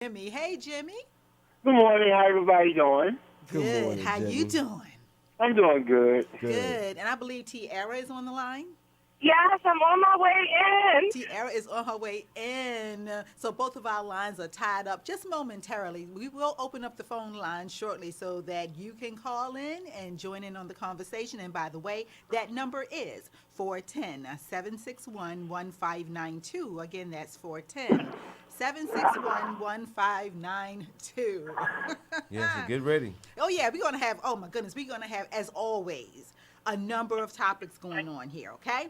Jimmy. Hey, Jimmy. Good morning. How everybody doing? Good Good. morning, How you Jimmy. doing? I'm doing good. Good. Good. And I believe Tiara is on the line. Yes, I'm on my way in. Tiara is on her way in. So both of our lines are tied up just momentarily. We will open up the phone line shortly so that you can call in and join in on the conversation. And by the way, that number is 410-761-1592. Again, that's 410-761-1592. Yeah, so get ready. Oh yeah, we're gonna have. Oh my goodness, we're gonna have, as always, a number of topics going on here. Okay,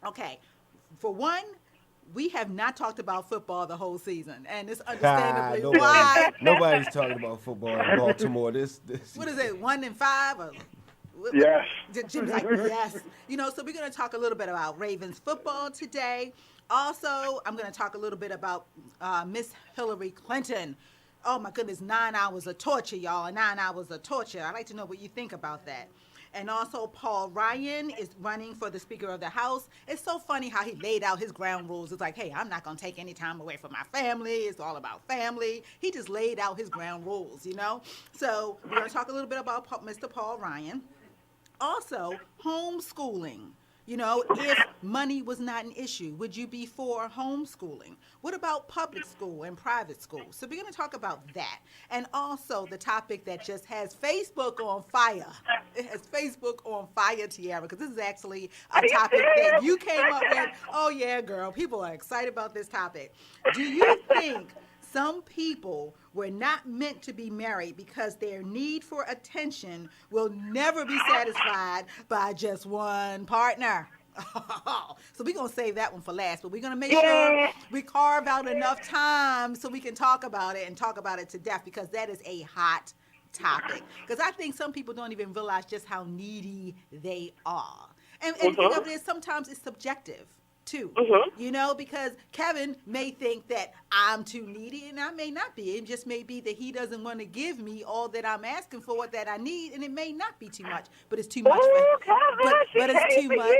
okay. For one, we have not talked about football the whole season, and it's understandably why. Nobody's talking about football in Baltimore. This What is it? 1-5 or? Yes. Jim's like, yes. So we're going to talk a little bit about Ravens football today. Also, I'm going to talk a little bit about Miss Hillary Clinton. Oh, my goodness, 9 hours of torture, y'all. 9 hours of torture. I'd like to know what you think about that. And also, Paul Ryan is running for the Speaker of the House. It's so funny how he laid out his ground rules. It's like, hey, I'm not going to take any time away from my family. It's all about family. He just laid out his ground rules. So we're going to talk a little bit about Mr. Paul Ryan. Also, homeschooling. If money was not an issue, would you be for homeschooling? What about public school and private school? So we're going to talk about that. And also the topic that just has Facebook on fire. It has Facebook on fire, Tiara, because this is actually a topic that you came up with. Oh, yeah, girl. People are excited about this topic. Do you think some people were not meant to be married because their need for attention will never be satisfied by just one partner? So we're going to save that one for last, but we're going to make sure we carve out enough time so we can talk about it and talk about it to death, because that is a hot topic. Because I think some people don't even realize just how needy they are. And the thing of it is, sometimes it's subjective too, because Kevin may think that I'm too needy, and I may not be. It just may be that he doesn't want to give me all that I'm asking for, that I need, and it may not be too much, but it's too much but it's too much.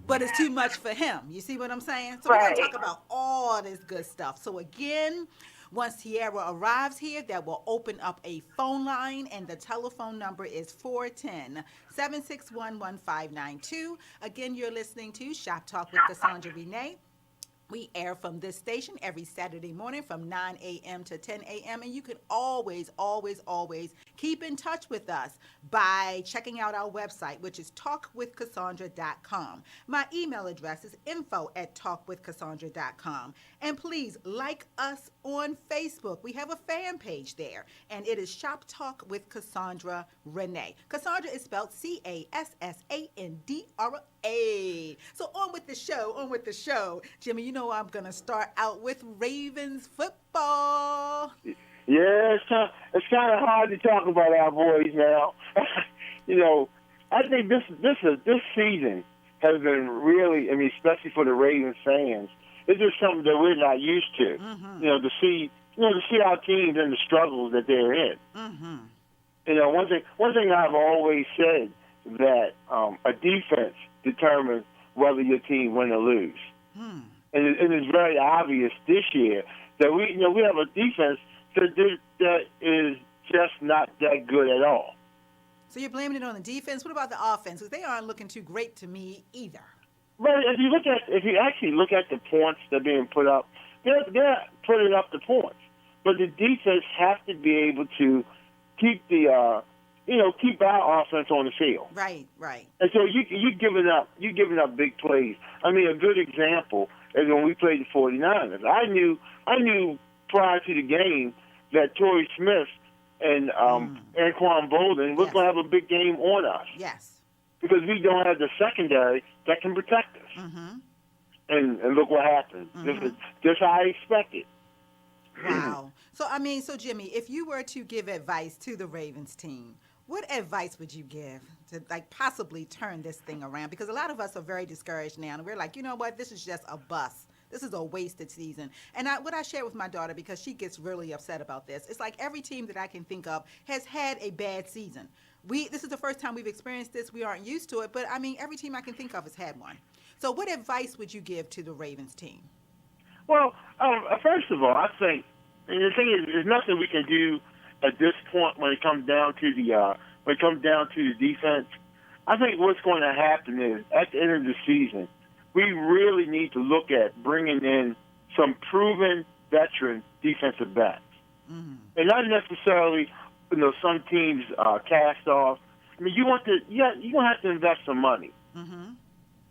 But it's too much for him. You see what I'm saying? So we're going to talk about all this good stuff. So again, once Tiara arrives here, that will open up a phone line, and the telephone number is 410-761-1592. Again, you're listening to Shop Talk with Cassandra Renee. We air from this station every Saturday morning from 9 a.m. to 10 a.m. And you can always, always, always keep in touch with us by checking out our website, which is talkwithcassandra.com. My email address is info@talkwithcassandra.com. And please like us on Facebook. We have a fan page there, and it is Shop Talk with Cassandra Renee. Cassandra is spelled Cassandra. So on with the show. Jimmy, I'm going to start out with Ravens football. Yeah, it's kind of hard to talk about our boys now. I think this season has been really, especially for the Ravens fans, it's just something that we're not used to. Mm-hmm. To see our teams and the struggles that they're in. Mm-hmm. One thing I've always said, that a defense determines whether your team win or lose. Hmm. And it's very obvious this year that we have a defense that is just not that good at all. So you're blaming it on the defense. What about the offense? Because they aren't looking too great to me either. But if you actually look at the points that are being put up, they're putting up the points. But the defense has to be able to keep keep our offense on the field. Right. And so you're giving up big plays. A good example is when we played the 49ers. I knew prior to the game that Torrey Smith and Anquan Bolden was going to have a big game on us. Yes. Because we don't have the secondary that can protect us. Mm-hmm. And look what happened. Mm-hmm. Just how I expected. Wow. So Jimmy, if you were to give advice to the Ravens team, what advice would you give to possibly turn this thing around? Because a lot of us are very discouraged now, and we're like, you know what, this is just a bust. This is a wasted season. And what I share with my daughter, because she gets really upset about this, it's like every team that I can think of has had a bad season. This is the first time we've experienced this. We aren't used to it, but every team I can think of has had one. So what advice would you give to the Ravens team? Well, first of all, I think And the thing is, there's nothing we can do at this point when it comes down to the defense. I think what's going to happen is at the end of the season, we really need to look at bringing in some proven veteran defensive backs, and not necessarily, some teams cast off. I mean, you're gonna have to invest some money.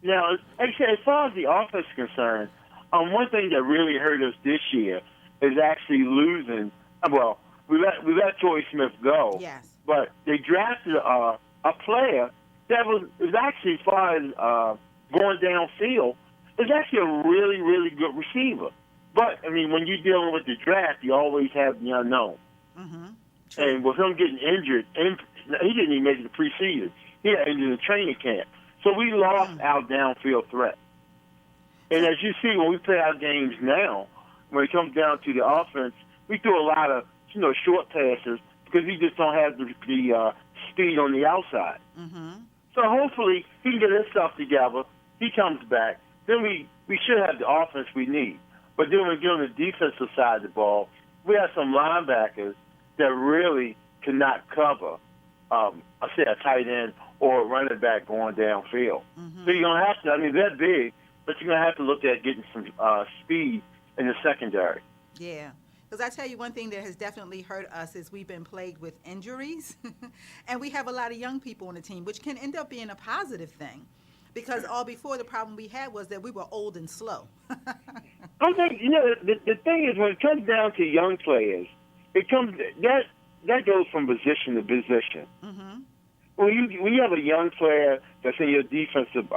Now, like I said, as far as the offense is concerned, one thing that really hurt us this year is actually losing. Well, we let Troy Smith go. Yes. But they drafted a player that was actually, as far as going downfield, is actually a really, really good receiver. But, I mean, when you're dealing with the draft, you always have the unknown. And with him getting injured, and he didn't even make it the preseason. He got injured in the training camp. So we lost our downfield threat. And as you see, when we play our games now, when it comes down to the offense, we throw a lot of short passes because we just don't have the speed on the outside. So hopefully he can get his stuff together. He comes back. Then we should have the offense we need. But then when we get on the defensive side of the ball, we have some linebackers that really cannot cover, a tight end or a running back going downfield. So you're going to have to, I mean, they're big, but you're going to have to look at getting some speed in the secondary. Yeah. Because I tell you, one thing that has definitely hurt us is we've been plagued with injuries, and we have a lot of young people on the team, which can end up being a positive thing. Because all before, the problem we had was that we were old and slow. I think, the thing is, when it comes down to young players, that goes from position to position. When you have a young player that's in your defensive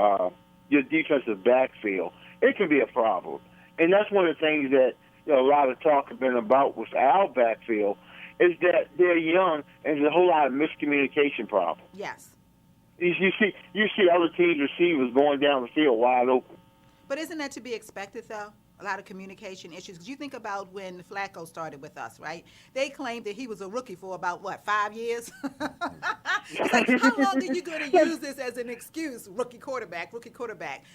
backfield, it can be a problem. And that's one of the things that a lot of talk has been about with our backfield, is that they're young and there's a whole lot of miscommunication problems. Yes. You see other teams' receivers going down the field wide open. But isn't that to be expected, though? A lot of communication issues. Because you think about when Flacco started with us, right? They claimed that he was a rookie for about, 5 years? It's like, how long are you going to use this as an excuse? Rookie quarterback.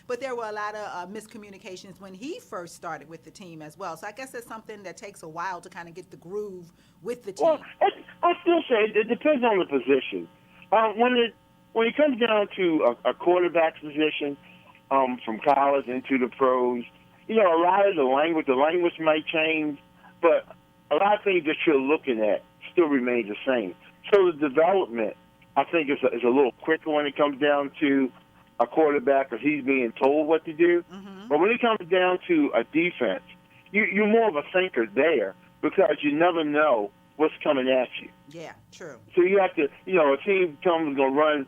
But there were a lot of miscommunications when he first started with the team as well. So I guess that's something that takes a while to kind of get the groove with the team. Well, I still say it depends on the position. When it comes down to a quarterback position, from college into the pros, a lot of the language might change, but a lot of things that you're looking at still remain the same. So the development, I think, is a little quicker when it comes down to a quarterback because he's being told what to do. But when it comes down to a defense, you're more of a thinker there because you never know what's coming at you. Yeah, true. So you have to, a team comes and going to run,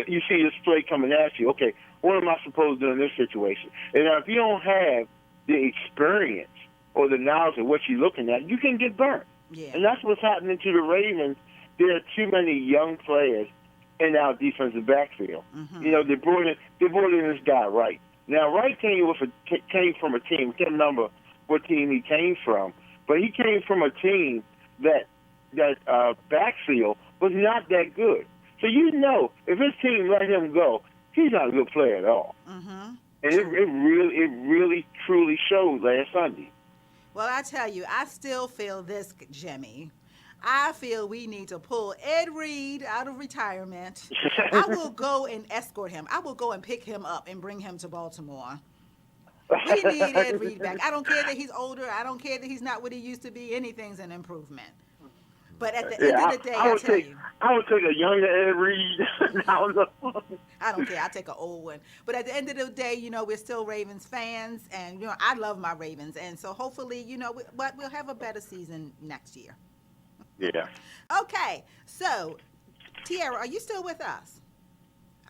you see this play coming at you, okay, what am I supposed to do in this situation? And if you don't have the experience or the knowledge of what you're looking at, you can get burnt. Yeah. And that's what's happening to the Ravens. There are too many young players in our defensive backfield. They brought in this guy, Wright. Now, Wright came from a team, I can't remember what team he came from, but he came from a team that backfield was not that good. So if his team let him go, he's not a good player at all. And it really, truly showed last Sunday. Well, I tell you, I still feel this, Jimmy. I feel we need to pull Ed Reed out of retirement. I will go and escort him. I will go and pick him up and bring him to Baltimore. We need Ed Reed back. I don't care that he's older. I don't care that he's not what he used to be. Anything's an improvement. But at the end of the day, I tell you. I would take a younger Ed Reed. I don't care. I'll take an old one. But at the end of the day, we're still Ravens fans. And, I love my Ravens. And so hopefully, we'll have a better season next year. Yeah. Okay. So, Tiara, are you still with us?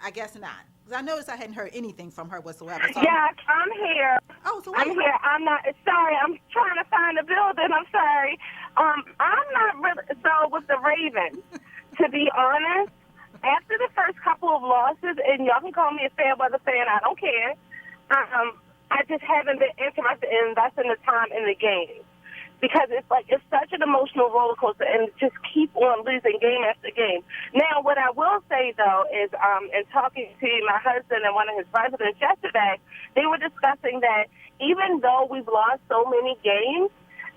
I guess not. Because I noticed I hadn't heard anything from her whatsoever. So yes, I'm here. Oh, so I'm here. I'm not. Sorry, I'm trying to find the building. I'm sorry. I'm not really. So with the Ravens, to be honest, after the first couple of losses, and y'all can call me a fair weather fan, I don't care. I just haven't been interested in investing the time in the game. Because it's such an emotional roller coaster and just keep on losing game after game. Now, what I will say, though, is in talking to my husband and one of his residents yesterday, they were discussing that even though we've lost so many games,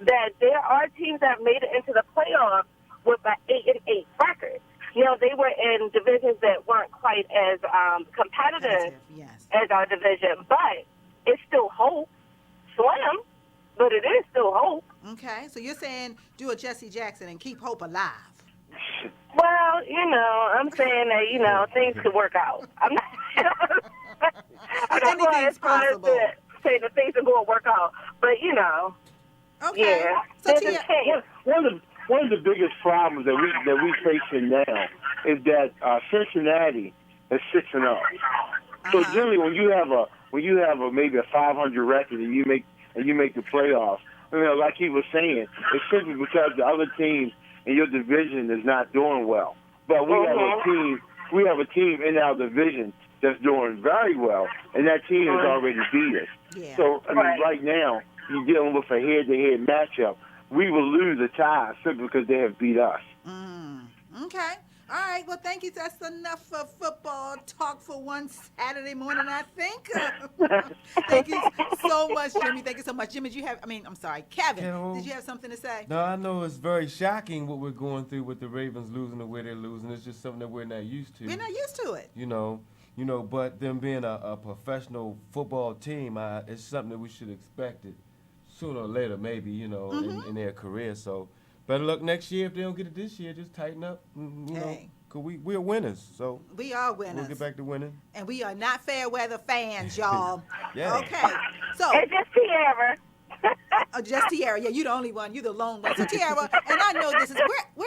that there are teams that made it into the playoffs with an 8-8 record. You know, they were in divisions that weren't quite as competitive Yes. as our division, but it's still hope. Slim, but it is still hope. Okay, so you're saying do a Jesse Jackson and keep hope alive. Well, you know, I'm saying that, you know, things could work out. I'm not, I'm not going Anything's as far as possible. to say that things are going to work out, but, you know, Okay. yeah. So There's Tia, a chance. One of the biggest problems that we facing now is that Cincinnati is 6-0. So generally, when you have a maybe a 500 record and you make the playoffs, you know, like he was saying, it's simply because the other teams in your division is not doing well. But we have a team in our division that's doing very well, and that team has already beat us. Yeah. So I mean, right now you're dealing with a head-to-head matchup. We will lose a tie simply because they have beat us. Okay. All right. Well, thank you. That's enough for football talk for one Saturday morning, I think. Thank you so much, Jimmy. Thank you so much. Jimmy, Kevin, did you have something to say? No, I know it's very shocking what we're going through with the Ravens losing the way they're losing. It's just something that we're not used to. We're not used to it. You know, but them being a professional football team, it's something that we should expect it sooner or later, maybe, you know, in their career. So better luck next year. If they don't get it this year, just tighten up. You know, because we're winners. So We are winners. we'll get back to winning. And we are not fair weather fans, y'all. Yeah. Okay. So, It's just Tierra. just Tiara. Yeah, you're the only one. You're the lone one. So, Tiara, and I know this is, we're